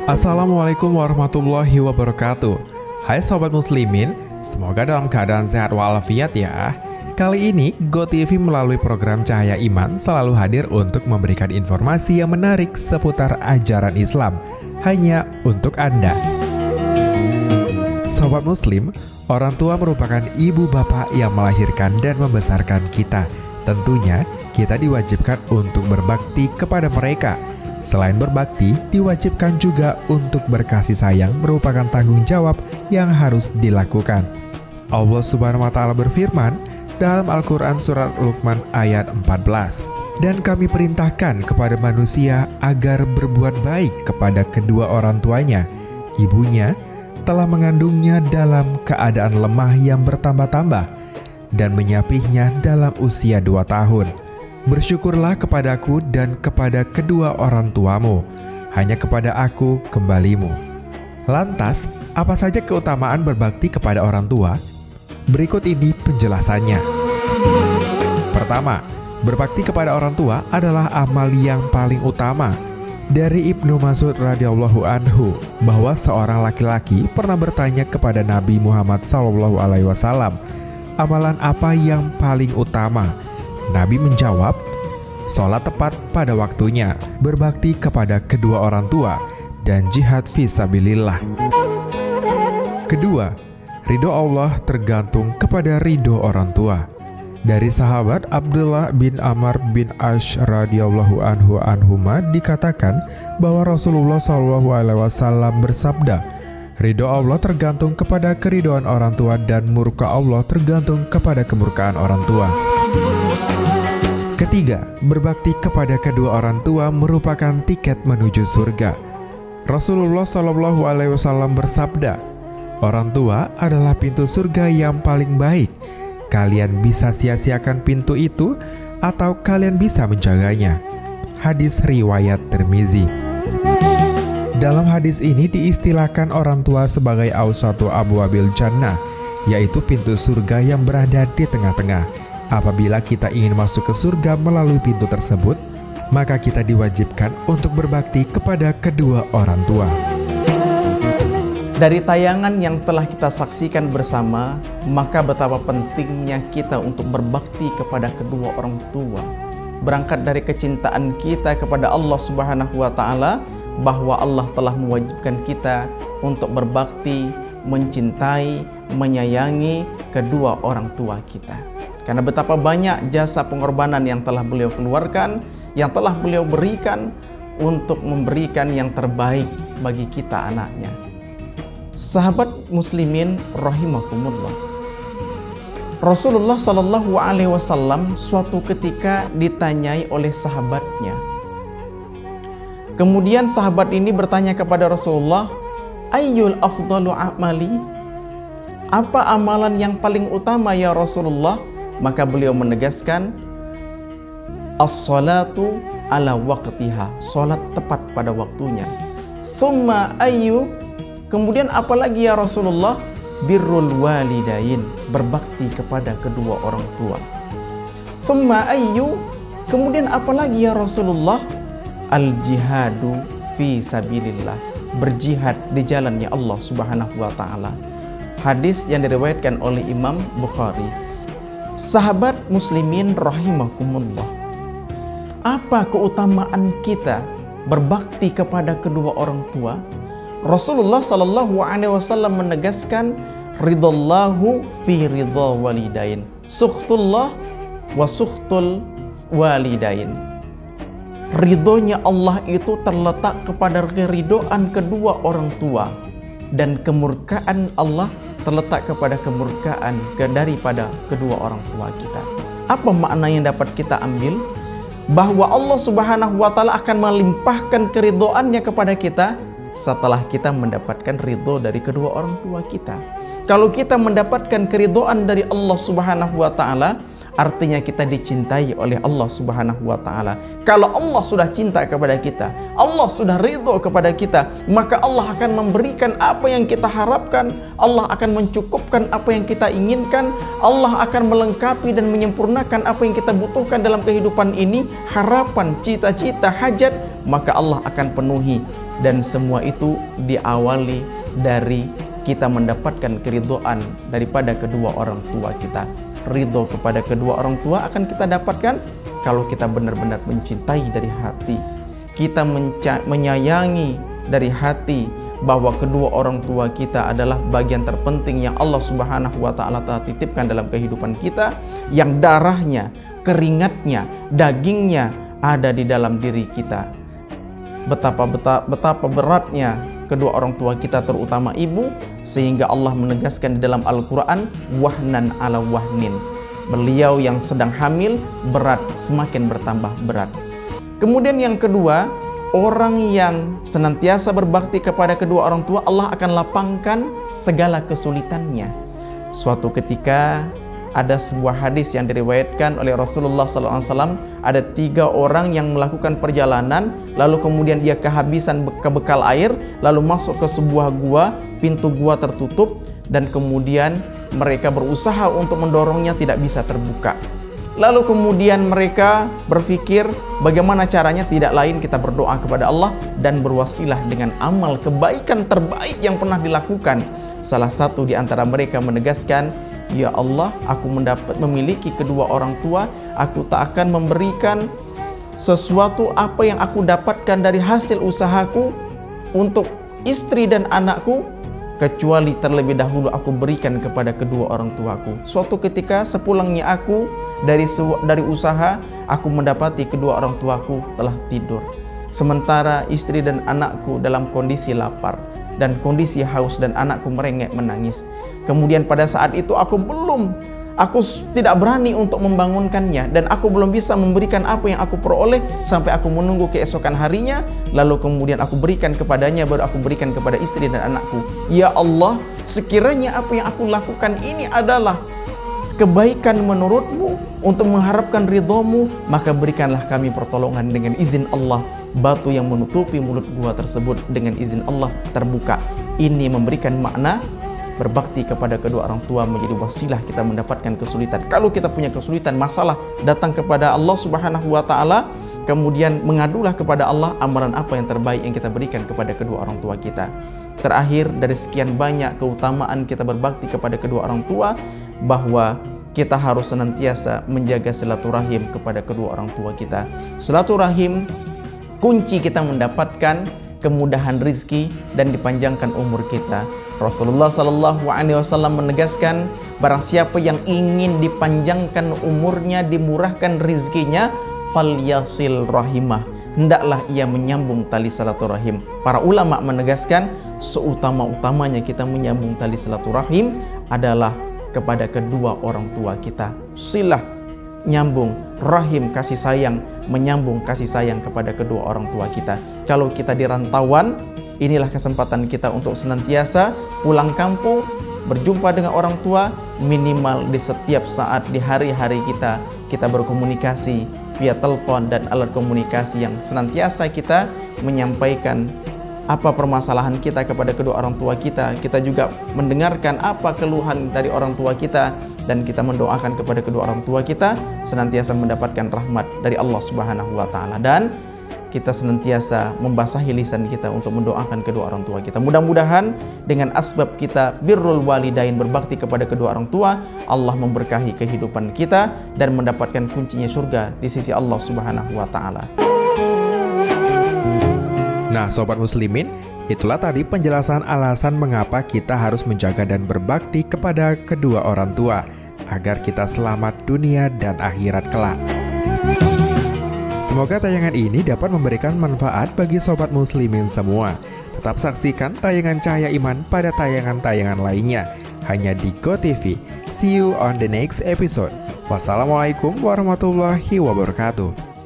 Assalamualaikum warahmatullahi wabarakatuh. Hai sobat muslimin, semoga dalam keadaan sehat walafiat ya. Kali ini GoTV melalui program Cahaya Iman selalu hadir untuk memberikan informasi yang menarik seputar ajaran Islam hanya untuk Anda. Sobat muslim, orang tua merupakan ibu bapak yang melahirkan dan membesarkan kita. Tentunya kita diwajibkan untuk berbakti kepada mereka. Selain berbakti, diwajibkan juga untuk berkasih sayang merupakan tanggung jawab yang harus dilakukan. Allah Subhanahu wa Ta'ala berfirman dalam Al-Quran Surat Luqman ayat 14, "Dan kami perintahkan kepada manusia agar berbuat baik kepada kedua orang tuanya. Ibunya telah mengandungnya dalam keadaan lemah yang bertambah-tambah dan menyapihnya dalam usia 2 tahun. Bersyukurlah kepadaku dan kepada kedua orang tuamu, hanya kepada aku kembalimu." Lantas, apa saja keutamaan berbakti kepada orang tua? Berikut ini penjelasannya. Pertama, berbakti kepada orang tua adalah amal yang paling utama. Dari Ibnu Mas'ud radhiyallahu anhu, bahwa seorang laki-laki pernah bertanya kepada Nabi Muhammad SAW, amalan apa yang paling utama? Nabi menjawab, sholat tepat pada waktunya, berbakti kepada kedua orang tua, dan jihad fisabilillah. Kedua, ridho Allah tergantung kepada ridho orang tua. Dari sahabat Abdullah bin Amr bin Ash radhiyallahu anhuma dikatakan bahwa Rasulullah SAW bersabda, ridho Allah tergantung kepada keridhoan orang tua dan murka Allah tergantung kepada kemurkaan orang tua. Ketiga, berbakti kepada kedua orang tua merupakan tiket menuju surga. Rasulullah SAW bersabda, orang tua adalah pintu surga yang paling baik. Kalian bisa sia-siakan pintu itu atau kalian bisa menjaganya. Hadis riwayat Tirmizi. Dalam hadis ini diistilahkan orang tua sebagai awsatu abwabil jannah, yaitu pintu surga yang berada di tengah-tengah. Apabila kita ingin masuk ke surga melalui pintu tersebut, maka kita diwajibkan untuk berbakti kepada kedua orang tua. Dari tayangan yang telah kita saksikan bersama, maka betapa pentingnya kita untuk berbakti kepada kedua orang tua. Berangkat dari kecintaan kita kepada Allah Subhanahu wa Ta'ala, bahwa Allah telah mewajibkan kita untuk berbakti, mencintai, menyayangi kedua orang tua kita. Karena betapa banyak jasa pengorbanan yang telah beliau keluarkan, yang telah beliau berikan untuk memberikan yang terbaik bagi kita anaknya. Sahabat muslimin rahimakumullah. Rasulullah SAW suatu ketika ditanyai oleh sahabatnya. Kemudian sahabat ini bertanya kepada Rasulullah, ayyul afdalu amali? Apa amalan yang paling utama ya Rasulullah? Maka beliau menegaskan, as-salatu ala waqtiha, salat tepat pada waktunya. Summa ayyu, kemudian apalagi ya Rasulullah? Birrul walidain, berbakti kepada kedua orang tua. Summa ayyu, kemudian apalagi ya Rasulullah? Al-jihadu fi sabilillah, berjihad di jalannya Allah Subhanahu wa Ta'ala. Hadis yang diriwayatkan oleh Imam Bukhari. Sahabat muslimin rahimakumullah, apa keutamaan kita berbakti kepada kedua orang tua? Rasulullah SAW menegaskan, ridallahu fi ridha walidain, sukhtullah wa sukhtul walidain. Ridhonya Allah itu terletak kepada keridhaan kedua orang tua, dan kemurkaan Allah terletak kepada kemurkaan daripada kedua orang tua kita. Apa makna yang dapat kita ambil? Bahwa Allah Subhanahu wa Ta'ala akan melimpahkan keridhoannya kepada kita setelah kita mendapatkan ridho dari kedua orang tua kita. Kalau kita mendapatkan keridhoan dari Allah Subhanahu wa Ta'ala, artinya kita dicintai oleh Allah Subhanahu wa taala. Kalau Allah sudah cinta kepada kita, Allah sudah ridho kepada kita, maka Allah akan memberikan apa yang kita harapkan, Allah akan mencukupkan apa yang kita inginkan, Allah akan melengkapi dan menyempurnakan apa yang kita butuhkan dalam kehidupan ini, harapan, cita-cita, hajat, maka Allah akan penuhi. Dan semua itu diawali dari kita mendapatkan keridhaan daripada kedua orang tua kita. Ridho kepada kedua orang tua akan kita dapatkan kalau kita benar-benar mencintai dari hati, kita menyayangi dari hati, bahwa kedua orang tua kita adalah bagian terpenting yang Allah Subhanahu wa taala telah titipkan dalam kehidupan kita, yang darahnya, keringatnya, dagingnya ada di dalam diri kita. Betapa beratnya kedua orang tua kita, terutama ibu, sehingga Allah menegaskan di dalam Al-Quran, wahnan ala wahnin. Beliau yang sedang hamil, berat semakin bertambah berat. Kemudian yang kedua, orang yang senantiasa berbakti kepada kedua orang tua, Allah akan lapangkan segala kesulitannya. Suatu ketika ada sebuah hadis yang diriwayatkan oleh Rasulullah SAW. Ada 3 orang yang melakukan perjalanan, lalu kemudian dia kehabisan bekal air, lalu masuk ke sebuah gua, pintu gua tertutup, dan kemudian mereka berusaha untuk mendorongnya, tidak bisa terbuka. Lalu kemudian mereka berpikir, bagaimana caranya? Tidak lain kita berdoa kepada Allah dan berwasilah dengan amal kebaikan terbaik yang pernah dilakukan. Salah satu di antara mereka menegaskan, ya Allah, aku memiliki kedua orang tua, aku tak akan memberikan sesuatu apa yang aku dapatkan dari hasil usahaku untuk istri dan anakku, kecuali terlebih dahulu aku berikan kepada kedua orang tuaku. Suatu ketika sepulangnya aku dari usaha, aku mendapati kedua orang tuaku telah tidur, sementara istri dan anakku dalam kondisi lapar dan kondisi haus, dan anakku merengek menangis. Kemudian pada saat itu aku tidak berani untuk membangunkannya, dan aku belum bisa memberikan apa yang aku peroleh sampai aku menunggu keesokan harinya, lalu kemudian aku berikan kepadanya, baru aku berikan kepada istri dan anakku. Ya Allah, sekiranya apa yang aku lakukan ini adalah kebaikan menurutmu, untuk mengharapkan ridhomu, maka berikanlah kami pertolongan. Dengan izin Allah, batu yang menutupi mulut gua tersebut dengan izin Allah terbuka. Ini memberikan makna berbakti kepada kedua orang tua menjadi wasilah kita mendapatkan kesulitan. Kalau kita punya kesulitan, masalah, datang kepada Allah Subhanahu wa taala, kemudian mengadulah kepada Allah amalan apa yang terbaik yang kita berikan kepada kedua orang tua kita. Terakhir, dari sekian banyak keutamaan kita berbakti kepada kedua orang tua, bahwa kita harus senantiasa menjaga silaturahim kepada kedua orang tua kita. Silaturahim kunci kita mendapatkan kemudahan rizki dan dipanjangkan umur kita. Rasulullah SAW menegaskan, barang siapa yang ingin dipanjangkan umurnya, dimurahkan rizkinya, falyasil rahimah, hendaklah ia menyambung tali silaturahim. Para ulama menegaskan, seutama-utamanya kita menyambung tali silaturahim adalah kepada kedua orang tua kita. Silah, nyambung, rahim, kasih sayang, menyambung kasih sayang kepada kedua orang tua kita. Kalau kita di rantauan, inilah kesempatan kita untuk senantiasa pulang kampung, berjumpa dengan orang tua, minimal di setiap saat di hari-hari kita berkomunikasi via telepon dan alat komunikasi yang senantiasa kita menyampaikan apa permasalahan kita kepada kedua orang tua kita. Kita juga mendengarkan apa keluhan dari orang tua kita, dan kita mendoakan kepada kedua orang tua kita senantiasa mendapatkan rahmat dari Allah Subhanahu wa taala, dan kita senantiasa membasahi lisan kita untuk mendoakan kedua orang tua kita. Mudah-mudahan dengan asbab kita birrul walidain, berbakti kepada kedua orang tua, Allah memberkahi kehidupan kita dan mendapatkan kuncinya surga di sisi Allah Subhanahu wa taala. Nah, Sobat Muslimin, itulah tadi penjelasan alasan mengapa kita harus menjaga dan berbakti kepada kedua orang tua, agar kita selamat dunia dan akhirat kelak. Semoga tayangan ini dapat memberikan manfaat bagi Sobat Muslimin semua. Tetap saksikan tayangan Cahaya Iman pada tayangan-tayangan lainnya, hanya di GoTV. See you on the next episode. Wassalamualaikum warahmatullahi wabarakatuh.